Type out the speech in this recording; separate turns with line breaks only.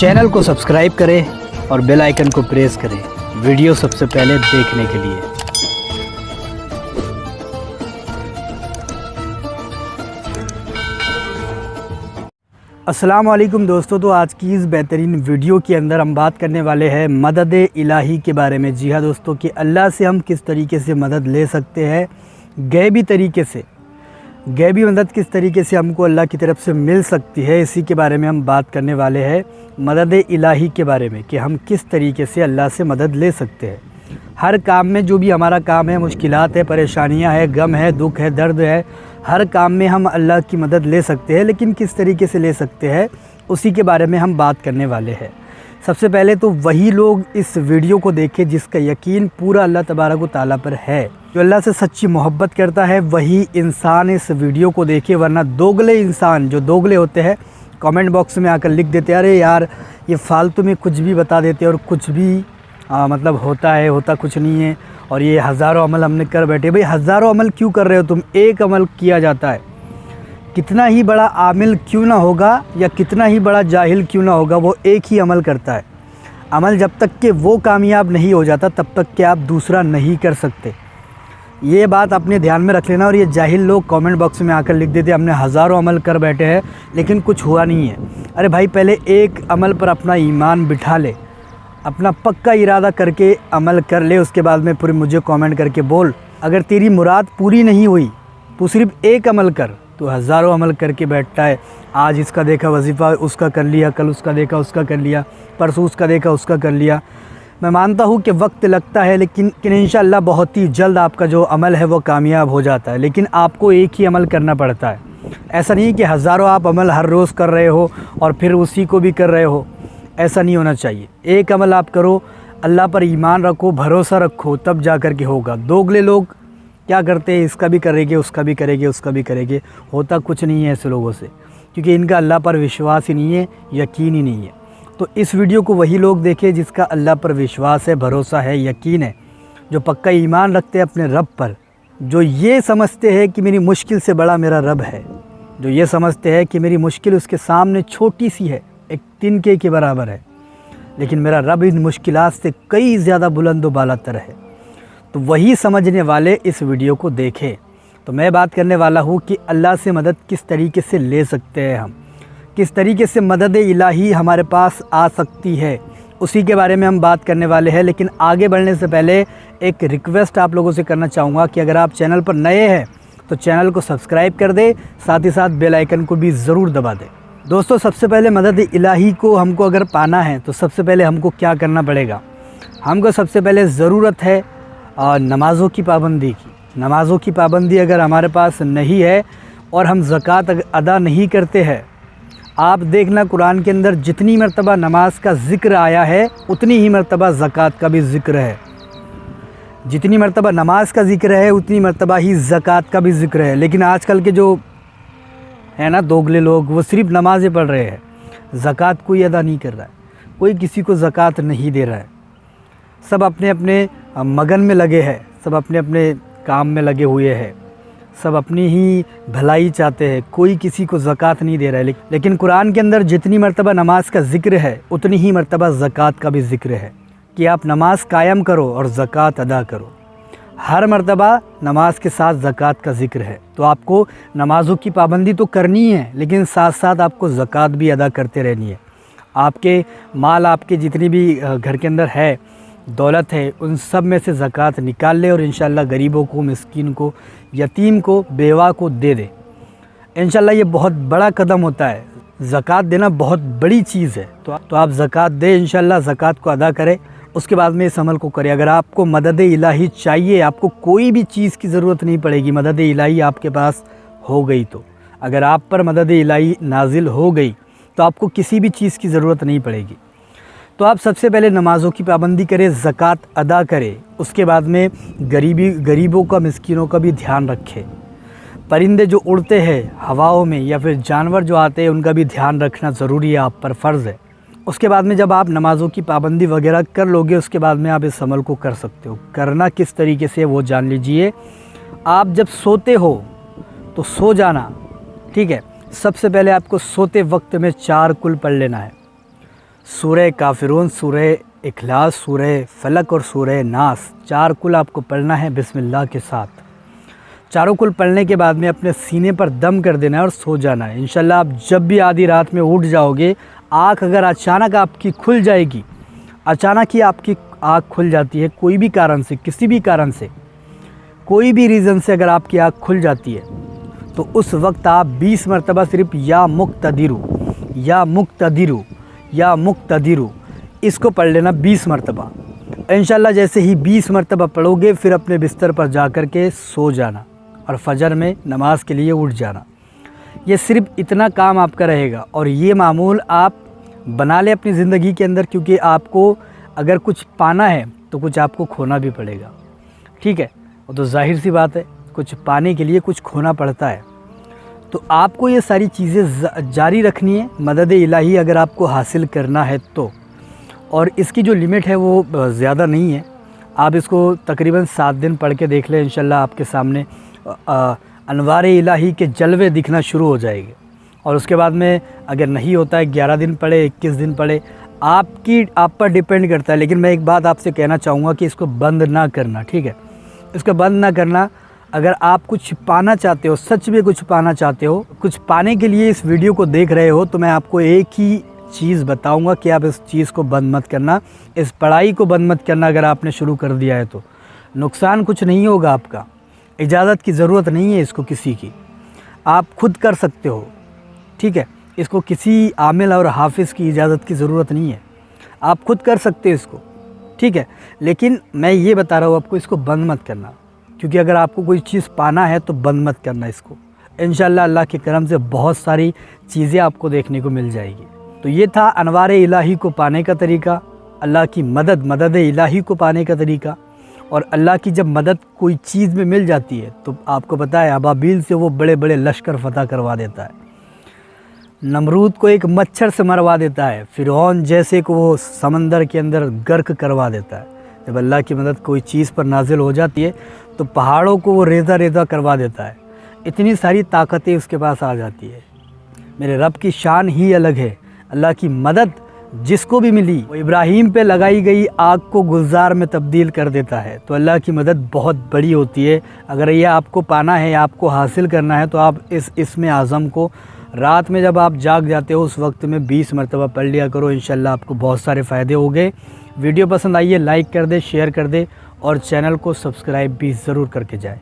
Channel को subscribe करें और बेल आइकन को प्रेस करें वीडियो सबसे पहले देखने के लिए। अस्सलाम वालेकुम दोस्तों, तो आज की इस बेहतरीन वीडियो के अंदर हम बात करने वाले हैं मदद इलाही के बारे में। जी हाँ दोस्तों, कि अल्लाह से हम किस तरीके से मदद ले सकते हैं, गैबी तरीके से, गैबी मदद किस तरीके से हमको अल्लाह की तरफ से मिल सकती है, इसी के बारे में हम बात करने वाले हैं। मदद इलाही के बारे में कि हम किस तरीके से अल्लाह से मदद ले सकते हैं। हर काम में, जो भी हमारा काम है, मुश्किलात है, परेशानियां है, गम है, दुख है, दर्द है, हर काम में हम अल्लाह की मदद ले सकते हैं, लेकिन किस तरीके से ले सकते हैं उसी के बारे में हम बात करने वाले हैं। सबसे पहले तो वही लोग इस वीडियो को देखें जिसका यकीन पूरा अल्लाह तबारक व तआला पर है, जो अल्लाह से सच्ची मोहब्बत करता है, वही इंसान इस वीडियो को देखे। वरना दोगले इंसान, जो दोगले होते हैं, कमेंट बॉक्स में आकर लिख देते हैं, अरे यार ये फालतू में कुछ भी बता देते हैं और कुछ भी मतलब होता कुछ नहीं है, और ये हज़ारों अमल हमने कर बैठे। भाई हज़ारों अमल क्यों कर रहे हो तुम? एक अमल किया जाता है। कितना ही बड़ा आमिल क्यों ना होगा या कितना ही बड़ा जाहिल क्यों ना होगा, वो एक ही अमल करता है। अमल जब तक कि वो कामयाब नहीं हो जाता तब तक कि आप दूसरा नहीं कर सकते। ये बात अपने ध्यान में रख लेना। और ये जाहिल लोग कमेंट बॉक्स में आकर लिख देते हमने हज़ारों अमल कर बैठे हैं लेकिन कुछ हुआ नहीं है। अरे भाई, पहले एक अमल पर अपना ईमान बिठा ले, अपना पक्का इरादा करके अमल कर ले, उसके बाद में पूरी मुझे कमेंट करके बोल। अगर तेरी मुराद पूरी नहीं हुई तो सिर्फ एक अमल कर, तो हज़ारों अमल करके बैठता है। आज इसका देखा वजीफ़ा उसका कर लिया, कल उसका देखा उसका कर लिया, परसों उसका देखा उसका कर लिया। मैं मानता हूँ कि वक्त लगता है, लेकिन इंशाअल्लाह बहुत ही जल्द आपका जो अमल है वो कामयाब हो जाता है। लेकिन आपको एक ही अमल करना पड़ता है। ऐसा नहीं कि हज़ारों आप अमल हर रोज़ कर रहे हो और फिर उसी को भी कर रहे हो, ऐसा नहीं होना चाहिए। एक अमल आप करो, अल्लाह पर ईमान रखो, भरोसा रखो, तब जा कर के होगा। दोगले लोग क्या करते हैं, इसका भी करेंगे, उसका भी करेंगे, उसका भी करेंगे, होता कुछ नहीं है ऐसे लोगों से, क्योंकि इनका अल्लाह पर विश्वास ही नहीं है, यकीन ही नहीं है। तो इस वीडियो को वही लोग देखें जिसका अल्लाह पर विश्वास है, भरोसा है, यकीन है, जो पक्का ईमान रखते हैं अपने रब पर, जो ये समझते हैं कि मेरी मुश्किल से बड़ा मेरा रब है, जो ये समझते हैं कि मेरी मुश्किल उसके सामने छोटी सी है, एक तिनके के बराबर है, लेकिन मेरा रब इन मुश्किलात से कई ज़्यादा बुलंद व बालातर है। तो वही समझने वाले इस वीडियो को देखें। तो मैं बात करने वाला हूँ कि अल्लाह से मदद किस तरीके से ले सकते हैं हम, किस तरीके से मदद इलाही हमारे पास आ सकती है, उसी के बारे में हम बात करने वाले हैं। लेकिन आगे बढ़ने से पहले एक रिक्वेस्ट आप लोगों से करना चाहूँगा कि अगर आप चैनल पर नए हैं तो चैनल को सब्सक्राइब कर दे, साथ ही साथ बेल आइकन को भी ज़रूर दबा दें। दोस्तों, सबसे पहले मदद इलाही को हमको अगर पाना है तो सबसे पहले हमको क्या करना पड़ेगा? हमको सबसे पहले ज़रूरत है नमाज़ों की पाबंदी की। नमाज़ों की पाबंदी अगर हमारे पास नहीं है और हम ज़कात अदा नहीं करते हैं, आप देखना कुरान के अंदर जितनी मरतबा नमाज का ज़िक्र आया है उतनी ही मरतबा ज़कात का भी ज़िक्र है। जितनी मरतबा नमाज का ज़िक्र है उतनी मरतबा ही ज़कात का भी ज़िक्र है। लेकिन आजकल के जो है ना दोगले लोग, वो सिर्फ नमाज़ें पढ़ रहे हैं, ज़कात कोई अदा नहीं कर रहा है, कोई किसी को ज़कात नहीं दे रहा है। सब अपने अपने मगन में लगे हैं, सब अपने अपने काम में लगे हुए हैं, सब अपनी ही भलाई चाहते हैं, कोई किसी को ज़कात नहीं दे रहा है। लेकिन कुरान के अंदर जितनी मरतबा नमाज का ज़िक्र है उतनी ही मरतबा ज़कात का भी ज़िक्र है कि आप नमाज कायम करो और ज़कात अदा करो। हर मरतबा नमाज के साथ ज़कात का ज़िक्र है। तो आपको नमाज़ों की पाबंदी तो करनी है, लेकिन साथ साथ आपको ज़कात भी अदा करते रहनी है। आपके माल, आपके जितनी भी घर के अंदर है, दौलत है, उन सब में से ज़कात निकाल ले और इंशाअल्लाह गरीबों को, मिस्कीन को, यतीम को, बेवा को दे दे। इंशाअल्लाह ये बहुत बड़ा कदम होता है। ज़कात देना बहुत बड़ी चीज़ है। तो आप ज़कात दे, इंशाअल्लाह ज़कात को अदा करें, उसके बाद में इस अमल को करें। अगर आपको मदद इलाही चाहिए, आपको कोई भी चीज़ की ज़रूरत नहीं पड़ेगी, मदद इलाही आपके पास हो गई तो, अगर आप पर मदद इलाही नाजिल हो गई तो आपको किसी भी चीज़ की ज़रूरत नहीं पड़ेगी। तो आप सबसे पहले नमाज़ों की पाबंदी करें, ज़कात अदा करें, उसके बाद में गरीबों का, मिस्किनों का भी ध्यान रखें। परिंदे जो उड़ते हैं हवाओं में या फिर जानवर जो आते हैं उनका भी ध्यान रखना ज़रूरी है, आप पर फ़र्ज़ है। उसके बाद में जब आप नमाज़ों की पाबंदी वगैरह कर लोगे, उसके बाद में आप इस अमल को कर सकते हो। करना किस तरीके से वो जान लीजिए। आप जब सोते हो तो सो जाना, ठीक है। सबसे पहले आपको सोते वक्त में 4 कुल पढ़ लेना है। سورہ کافرون، سورہ اخلاص، سورہ فلق اور سورہ ناس، 4 کل آپ کو پڑھنا ہے بسم اللہ کے ساتھ۔ چاروں کل پڑھنے کے بعد میں اپنے سینے پر دم کر دینا ہے اور سو جانا ہے۔ انشاءاللہ آپ جب بھی آدھی رات میں اٹھ جاؤ گے، آنکھ اگر اچانک آپ کی کھل جائے گی، اچانک ہی آپ کی آنکھ کھل جاتی ہے کوئی بھی کارن سے، کسی بھی کارن سے، کوئی بھی ریزن سے اگر آپ کی آنکھ کھل جاتی ہے تو اس وقت آپ 20 مرتبہ صرف یا مقتدرو یا مقتدرو یا مقتدرو اس کو پڑھ لینا 20 مرتبہ۔ انشاءاللہ جیسے ہی 20 مرتبہ پڑھو گے پھر اپنے بستر پر جا کر کے سو جانا اور فجر میں نماز کے لیے اٹھ جانا۔ یہ صرف اتنا کام آپ کا رہے گا اور یہ معمول آپ بنا لیں اپنی زندگی کے اندر، کیونکہ آپ کو اگر کچھ پانا ہے تو کچھ آپ کو کھونا بھی پڑے گا، ٹھیک ہے؟ وہ تو ظاہر سی بات ہے، کچھ پانے کے لیے کچھ کھونا پڑتا ہے۔ تو آپ کو یہ ساری چیزیں جاری رکھنی ہے مدد الہی اگر آپ کو حاصل کرنا ہے تو، اور اس کی جو لمٹ ہے وہ زیادہ نہیں ہے۔ آپ اس کو تقریباً 7 دن پڑھ کے دیکھ لیں، انشاءاللہ آپ کے سامنے انوار الہی کے جلوے دکھنا شروع ہو جائے گے۔ اور اس کے بعد میں اگر نہیں ہوتا ہے 11 دن پڑھے، 21 دن پڑھے، آپ پر ڈیپینڈ کرتا ہے۔ لیکن میں ایک بات آپ سے کہنا چاہوں گا کہ اس کو بند نہ کرنا، ٹھیک ہے؟ اس کو بند نہ کرنا۔ اگر آپ کچھ پانا چاہتے ہو، سچ میں کچھ پانا چاہتے ہو، کچھ پانے کے لیے اس ویڈیو کو دیکھ رہے ہو، تو میں آپ کو ایک ہی چیز بتاؤں گا کہ آپ اس چیز کو بند مت کرنا، اس پڑھائی کو بند مت کرنا۔ اگر آپ نے شروع کر دیا ہے تو نقصان کچھ نہیں ہوگا آپ کا، اجازت کی ضرورت نہیں ہے اس کو کسی کی، آپ خود کر سکتے ہو، ٹھیک ہے؟ اس کو کسی عامل اور حافظ کی اجازت کی ضرورت نہیں ہے، آپ خود کر سکتے ہیں اس کو، ٹھیک ہے؟ لیکن میں یہ بتا رہا ہوں آپ کو اس کو بند مت کرنا، کیونکہ اگر آپ کو کوئی چیز پانا ہے تو بند مت کرنا اس کو۔ انشاءاللہ اللہ کے کرم سے بہت ساری چیزیں آپ کو دیکھنے کو مل جائے گی۔ تو یہ تھا انوار الہی کو پانے کا طریقہ، اللہ کی مدد الہی کو پانے کا طریقہ۔ اور اللہ کی جب مدد کوئی چیز میں مل جاتی ہے تو آپ کو پتہ ہے ابابیل سے وہ بڑے بڑے لشکر فتح کروا دیتا ہے، نمرود کو ایک مچھر سے مروا دیتا ہے، فرعون جیسے کو وہ سمندر کے اندر غرق کروا دیتا ہے۔ جب اللہ کی مدد کوئی چیز پر نازل ہو جاتی ہے تو پہاڑوں کو وہ ریزہ ریزہ کروا دیتا ہے، اتنی ساری طاقتیں اس کے پاس آ جاتی ہے۔ میرے رب کی شان ہی الگ ہے۔ اللہ کی مدد جس کو بھی ملی وہ ابراہیم پہ لگائی گئی آگ کو گلزار میں تبدیل کر دیتا ہے۔ تو اللہ کی مدد بہت بڑی ہوتی ہے۔ اگر یہ آپ کو پانا ہے، آپ کو حاصل کرنا ہے، تو آپ اس اسم اعظم کو رات میں جب آپ جاگ جاتے ہو اس وقت میں 20 مرتبہ پڑھ لیا کرو، انشاءاللہ آپ کو بہت سارے فائدے ہو گئے۔ ویڈیو پسند آئیے لائک کر دے، شیئر کر دے اور چینل کو سبسکرائب بھی ضرور کر کے جائے۔